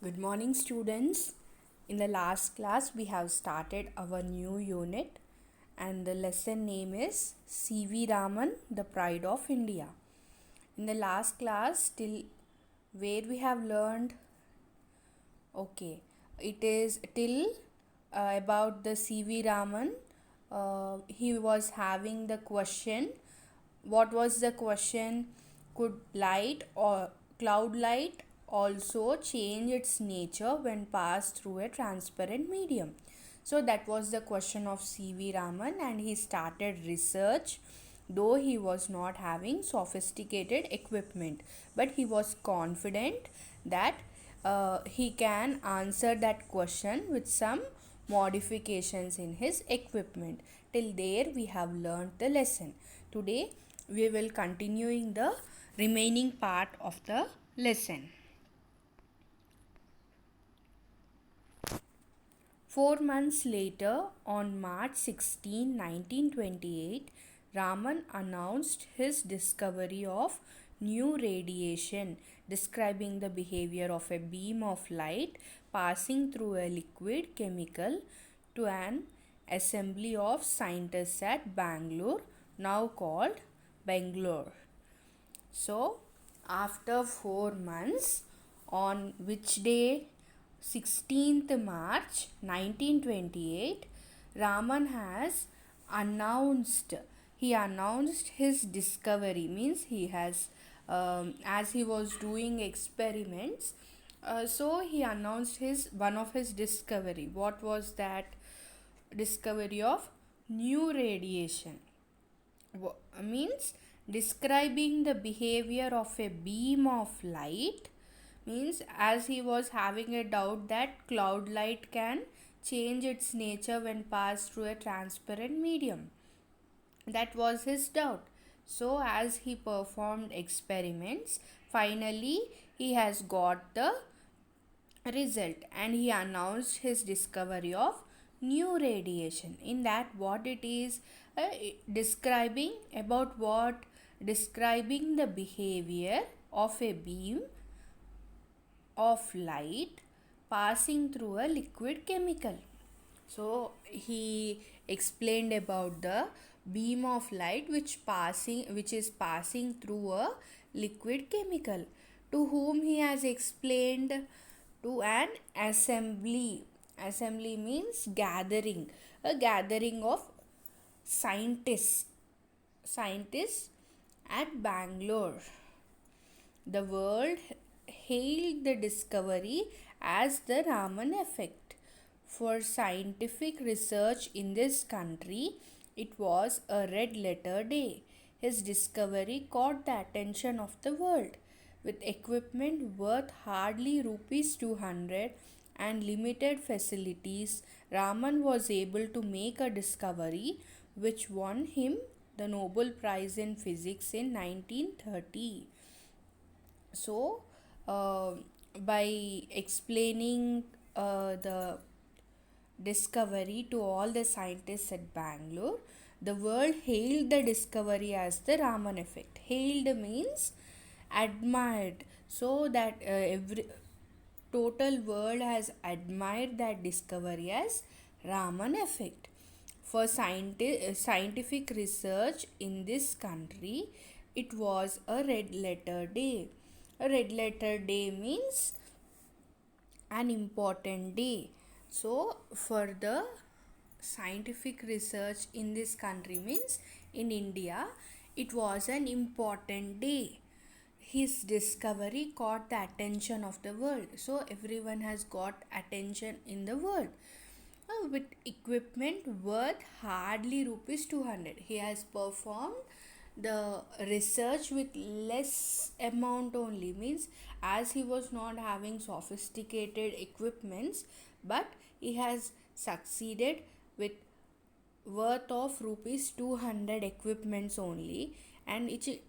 Good morning, students. In the last class, we have started our new unit, and the lesson name is C.V. Raman, the Pride of India. In the last class, till where we have learned, okay, it is till about the C.V. Raman. He was having the question. What was the question? Could light or cloud light also change its nature when passed through a transparent medium? So that was the question of C.V. Raman, and he started research, though he was not having sophisticated equipment, but he was confident that he can answer that question with some modifications in his equipment. Till there we have learned the lesson. Today we will continuing the remaining part of the lesson. 4 months later, on March 16, 1928, Raman announced his discovery of new radiation, describing the behavior of a beam of light passing through a liquid chemical to an assembly of scientists at Bangalore, now called Bangalore. So, after 4 months, on which day? 16th March 1928, Raman has announced, he announced his discovery, means he has, as he was doing experiments, so he announced one of his discovery. What was that? Discovery of new radiation. Means describing the behavior of a beam of light, means as he was having a doubt that cloud light can change its nature when passed through a transparent medium. That was his doubt. So as he performed experiments, finally he has got the result, and he announced his discovery of new radiation. In that, what it is, describing about what? Describing the behavior of a beam of light passing through a liquid chemical. So he explained about the beam of light which is passing through a liquid chemical. To whom he has explained? To an assembly. Assembly means gathering. A gathering of scientists at Bangalore. The world hailed the discovery as the Raman effect. For scientific research in this country, it was a red letter day. His discovery caught the attention of the world. With equipment worth hardly rupees 200 and limited facilities, Raman was able to make a discovery which won him the Nobel Prize in Physics in 1930. So, uh, by explaining the discovery to all the scientists at Bangalore, the world hailed the discovery as the Raman effect. Hailed means admired, so that every total world has admired that discovery as Raman effect. For scientific research in this country, it was a red letter day. A red letter day means an important day. So, for the scientific research in this country, means in India, it was an important day. His discovery caught the attention of the world. So, everyone has got attention in the world. With equipment worth hardly rupees 200, he has performed the research with less amount only, means as he was not having sophisticated equipments, but he has succeeded with worth of rupees 200 equipments only, and it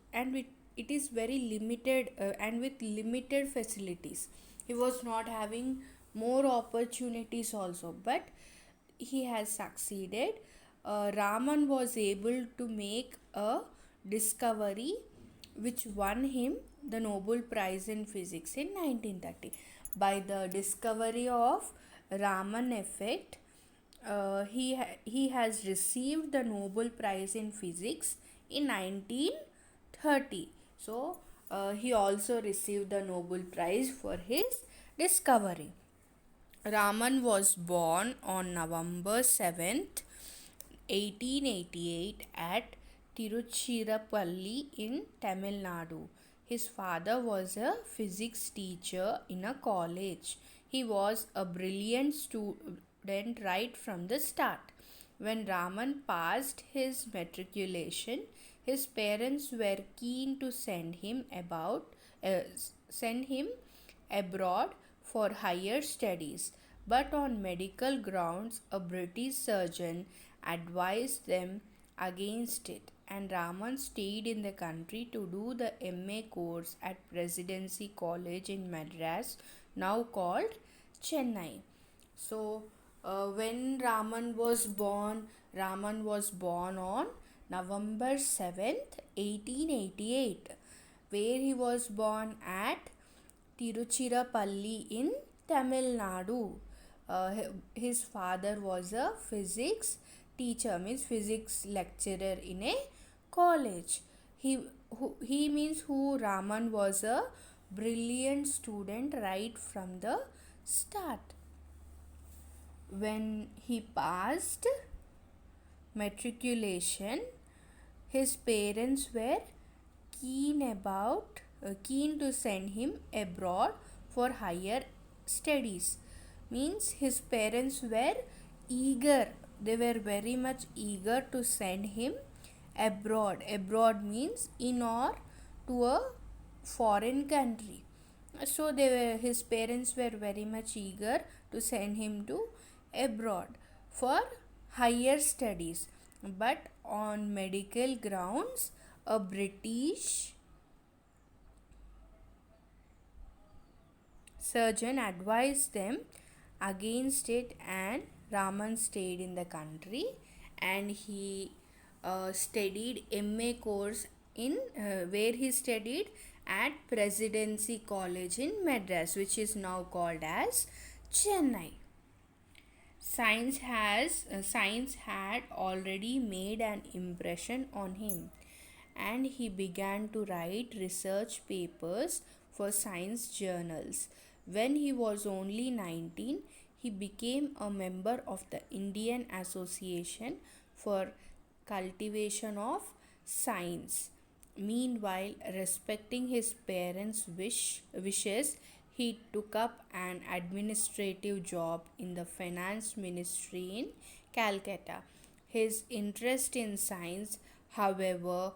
is very limited, and with limited facilities. He was not having more opportunities also, but he has succeeded. Raman was able to make a discovery which won him the Nobel Prize in Physics in 1930. By the discovery of Raman effect, he has received the Nobel Prize in Physics in 1930. So, he also received the Nobel Prize for his discovery. Raman was born on November 7th, 1888 at Tiruchirappalli in Tamil Nadu. His father was a physics teacher in a college. He was a brilliant student right from the start. When Raman passed his matriculation, his parents were keen to uh, send him abroad for higher studies, but on medical grounds, a British surgeon advised them against it, and Raman stayed in the country to do the MA course at Presidency College in Madras, now called Chennai. So, when Raman was born on November 7th, 1888, where he was born at Tiruchirappalli in Tamil Nadu. His father was a physics teacher, means physics lecturer in a college. He means who Raman was a brilliant student right from the start. When he passed matriculation, his parents were keen to send him abroad for higher studies. Means his parents were eager, they were very much eager to send him abroad means in or to a foreign country. So his parents were very much eager to send him to abroad for higher studies, but on medical grounds a British surgeon advised them against it, and Raman stayed in the country, and he studied MA course in where he studied at Presidency College in Madras, which is now called as Chennai. Science had already made an impression on him, and he began to write research papers for science journals. When he was only 19, he became a member of the Indian Association for Cultivation of Science. Meanwhile, respecting his parents' wishes, he took up an administrative job in the finance ministry in Calcutta. His interest in science, however,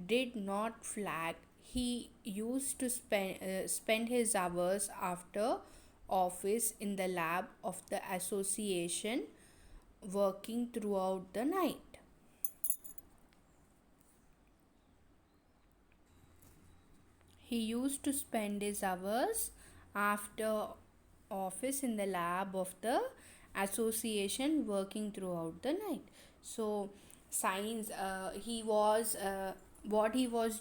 did not flag. He used to spend his hours after office in the lab of the association, working throughout the night. He used to spend his hours after office in the lab of the association, working throughout the night. So, science, what he was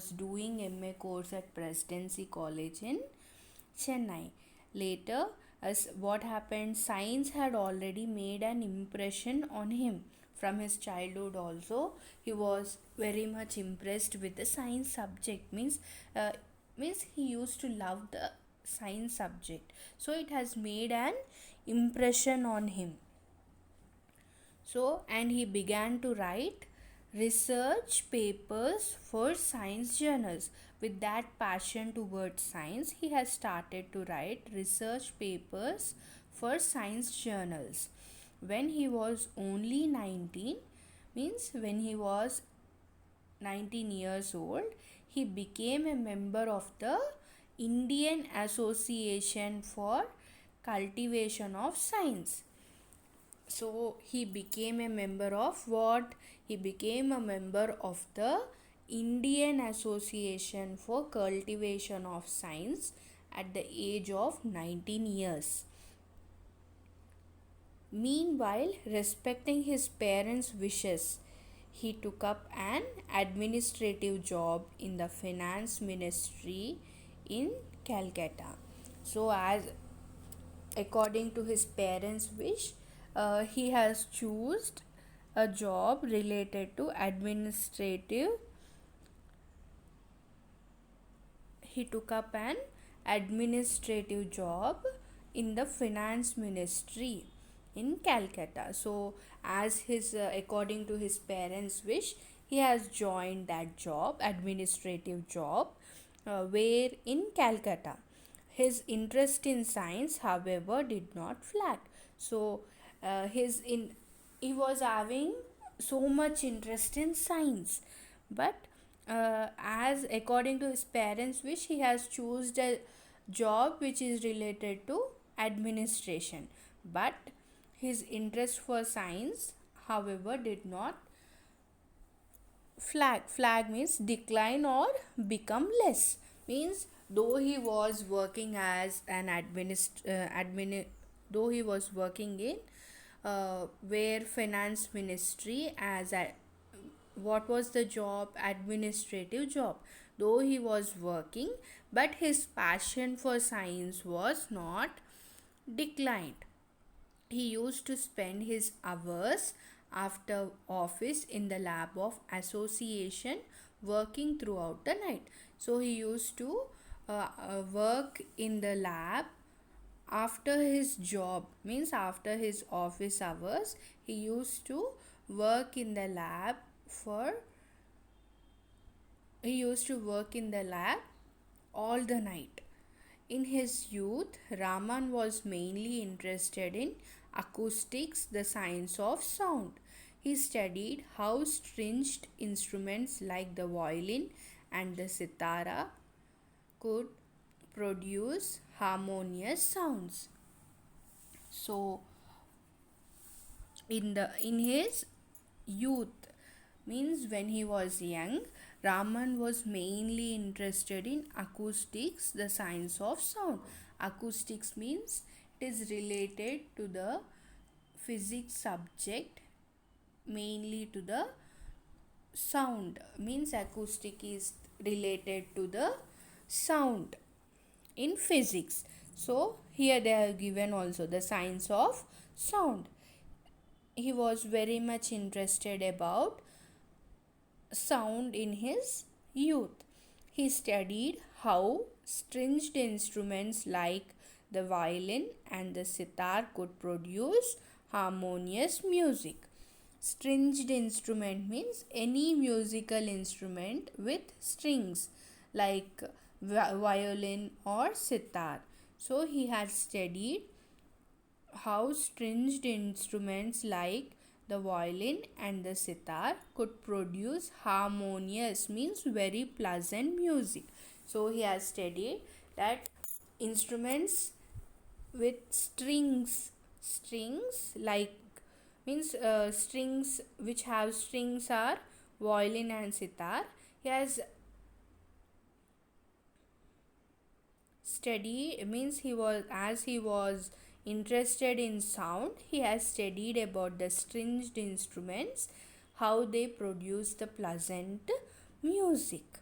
doing MA course at Presidency College in Chennai. Later, as what happened, science had already made an impression on him from his childhood. Also, he was very much impressed with the science subject. Uh, Means he used to love the science subject. So it has made an impression on him. So, and he began to write research papers for science journals. With that passion towards science, he has started to write research papers for science journals. When he was only 19, means when he was 19 years old, he became a member of the Indian Association for Cultivation of Science. So he became a member of what? He became a member of the Indian Association for Cultivation of Science at the age of 19 years. Meanwhile, respecting his parents' wishes, He took up an administrative job in the finance ministry in Calcutta. So, as according to his parents' wish, he has chosen a job related to administrative. He took up an administrative job in the finance ministry in Calcutta. So, as his according to his parents' wish, he has joined that job, administrative job, where in Calcutta. His interest in science, however, did not flag. So, his in he was having so much interest in science, but as according to his parents' wish, he has chosen a job which is related to administration. But his interest for science, however, did not flag means decline or become less, means though he was working as an though he was working in where finance ministry as a what was the job, administrative job, though he was working, but his passion for science was not declined. He used to spend his hours after office in the lab of association, working throughout the night. So he used to work in the lab after his job, means after his office hours. He used to work in the lab for he used to work in the lab all the night. In his youth, Raman was mainly interested in acoustics, the science of sound. He studied how stringed instruments like the violin and the sitara could produce harmonious sounds. So, in his youth, means when he was young, Raman was mainly interested in acoustics, the science of sound. Acoustics means it is related to the physics subject, mainly to the sound, means acoustic is related to the sound in physics. So here they are given also the science of sound. He was very much interested about sound in his youth. He studied how stringed instruments like the violin and the sitar could produce harmonious music. Stringed instrument means any musical instrument with strings like violin or sitar. So he had studied how stringed instruments like the violin and the sitar could produce harmonious, means very pleasant music. So he has studied that instruments with strings like means strings which have strings are violin and sitar. He has studied, means he was interested in sound, he has studied about the stringed instruments, how they produce the pleasant music.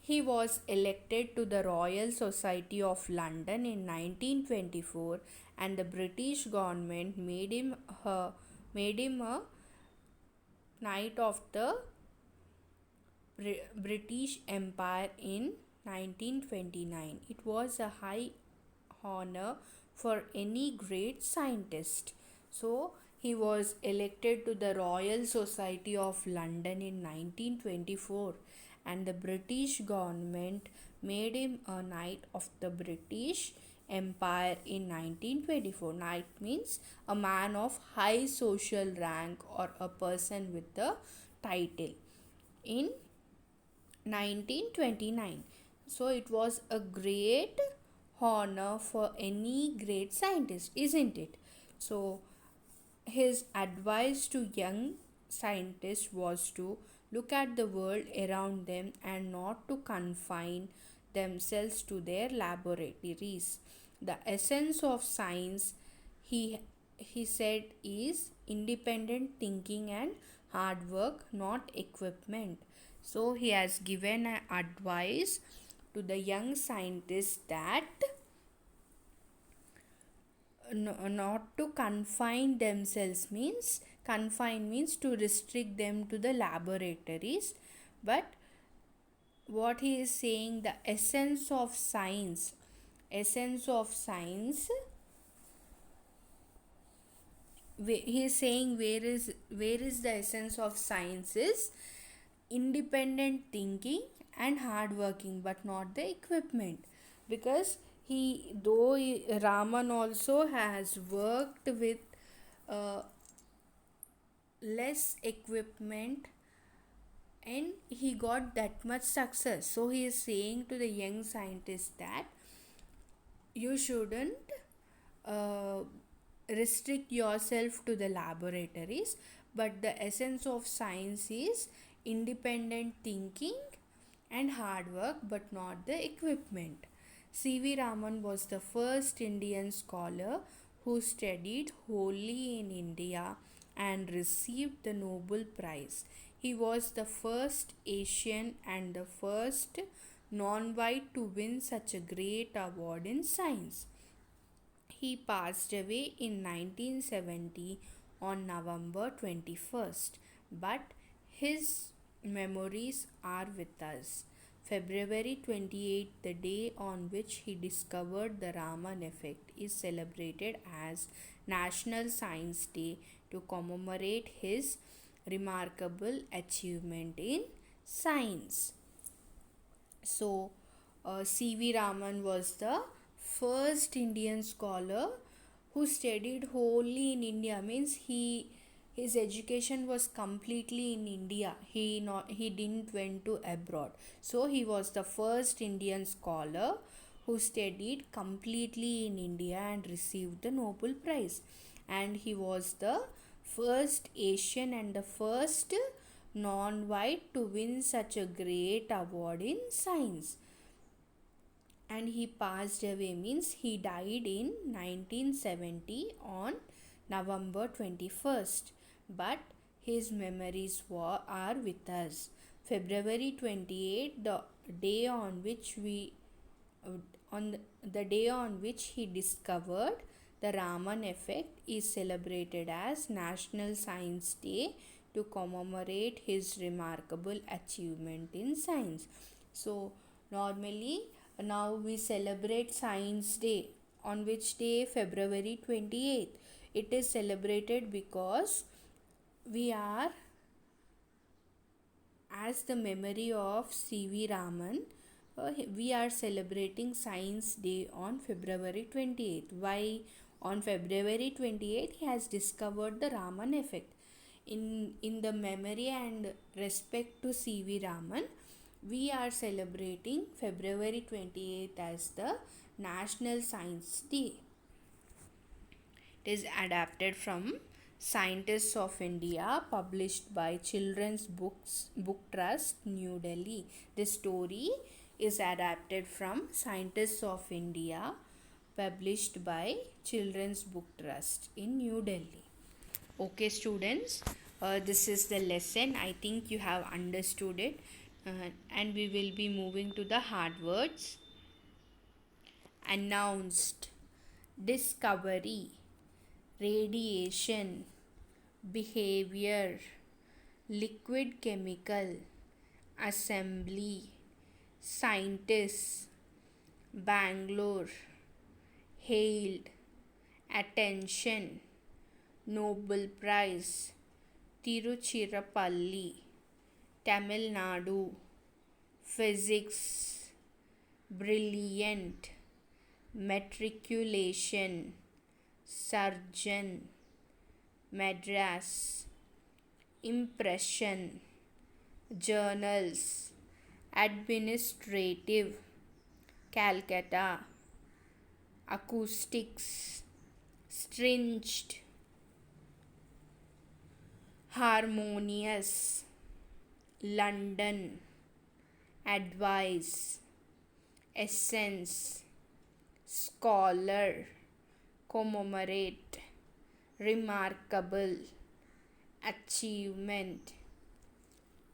He was elected to the Royal Society of London in 1924, and the British government made him a Knight of the British Empire in 1929. It was a high honor for any great scientist. So he was elected to the Royal Society of London in 1924, and the British government made him a Knight of the British Empire in 1924. Knight means a man of high social rank or a person with the title in 1929. So it was a great honor for any great scientist, isn't it? So his advice to young scientists was to look at the world around them and not to confine themselves to their laboratories. The essence of science, he said, is independent thinking and hard work, not equipment. So he has given an advice to the young scientists that not to confine means to restrict them to the laboratories, but what he is saying, the essence of science, he is saying where is the essence of science is independent thinking and hard working, but not the equipment. Because Raman also has worked with uh, less equipment, and he got that much success. So he is saying to the young scientists that you shouldn't uh, restrict yourself to the laboratories, but the essence of science is independent thinking and hard work, but not the equipment. C.V. Raman was the first Indian scholar who studied wholly in India and received the Nobel Prize. He was the first Asian and the first non white to win such a great award in science. He passed away in 1970 on November 21st, but his memories are with us. February 28th, the day on which he discovered the Raman effect, is celebrated as National Science Day to commemorate his remarkable achievement in science. So, C.V. Raman was the first Indian scholar who studied wholly in India. Means his education was completely in India. He didn't went to abroad. So he was the first Indian scholar who studied completely in India and received the Nobel Prize. And he was the first Asian and the first non-white to win such a great award in science. And he passed away means he died in 1970 on November 21st, but his memories are with us. February 28th, the day on which we on the day on which he discovered the Raman effect, is celebrated as National Science Day to commemorate his remarkable achievement in science. So normally now we celebrate Science Day. On which day? February 28th. It is celebrated because we are, as the memory of C.V. Raman, we are celebrating Science Day on February 28th. Why? On February 28th, he has discovered the Raman effect. In the memory and respect to C.V. Raman, we are celebrating February 28th as the National Science Day. It is adapted from Scientists of India, published by Children's Book Trust, New Delhi. This story is adapted from Scientists of India, published by Children's Book Trust in New Delhi. Okay, students, this is the lesson. I think you have understood it. And we will be moving to the hard words. Announced, discovery, radiation, behavior, liquid chemical, assembly, scientists, Bangalore, hailed, attention, Nobel Prize, Tiruchirappalli, Tamil Nadu, physics, brilliant, matriculation, surgeon, Madras, impression, journals, administrative, Calcutta, acoustics, stringed, harmonious, London, advice, essence, scholar, commemorate, remarkable, achievement.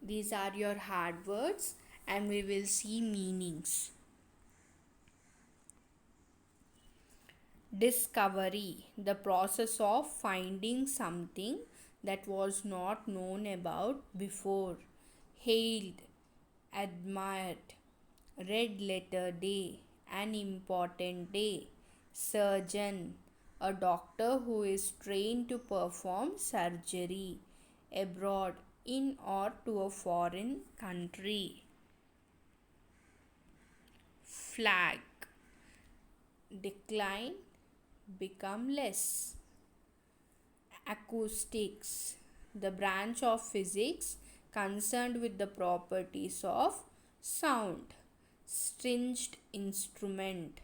These are your hard words, and we will see meanings. Discovery, the process of finding something that was not known about before. Hailed, admired. Red letter day, an important day. Surgeon, a doctor who is trained to perform surgery abroad, in or to a foreign country. Flag, decline, become less. Acoustics, the branch of physics concerned with the properties of sound. Stringed instrument,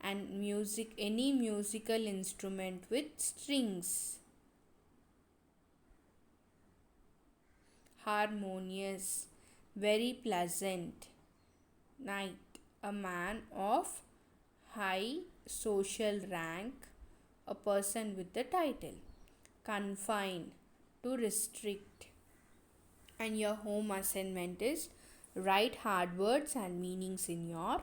and music, any musical instrument with strings. Harmonious, very pleasant. Knight, a man of high social rank, a person with the title. Confine, to restrict. And your home assignment is write hard words and meanings in your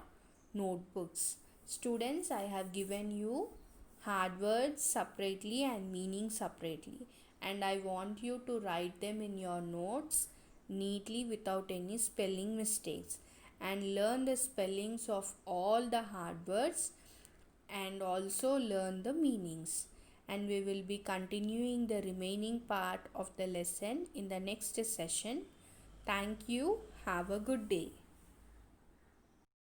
notebooks. Students, I have given you hard words separately and meanings separately, and I want you to write them in your notes neatly without any spelling mistakes, and learn the spellings of all the hard words and also learn the meanings. And we will be continuing the remaining part of the lesson in the next session. Thank you. Have a good day.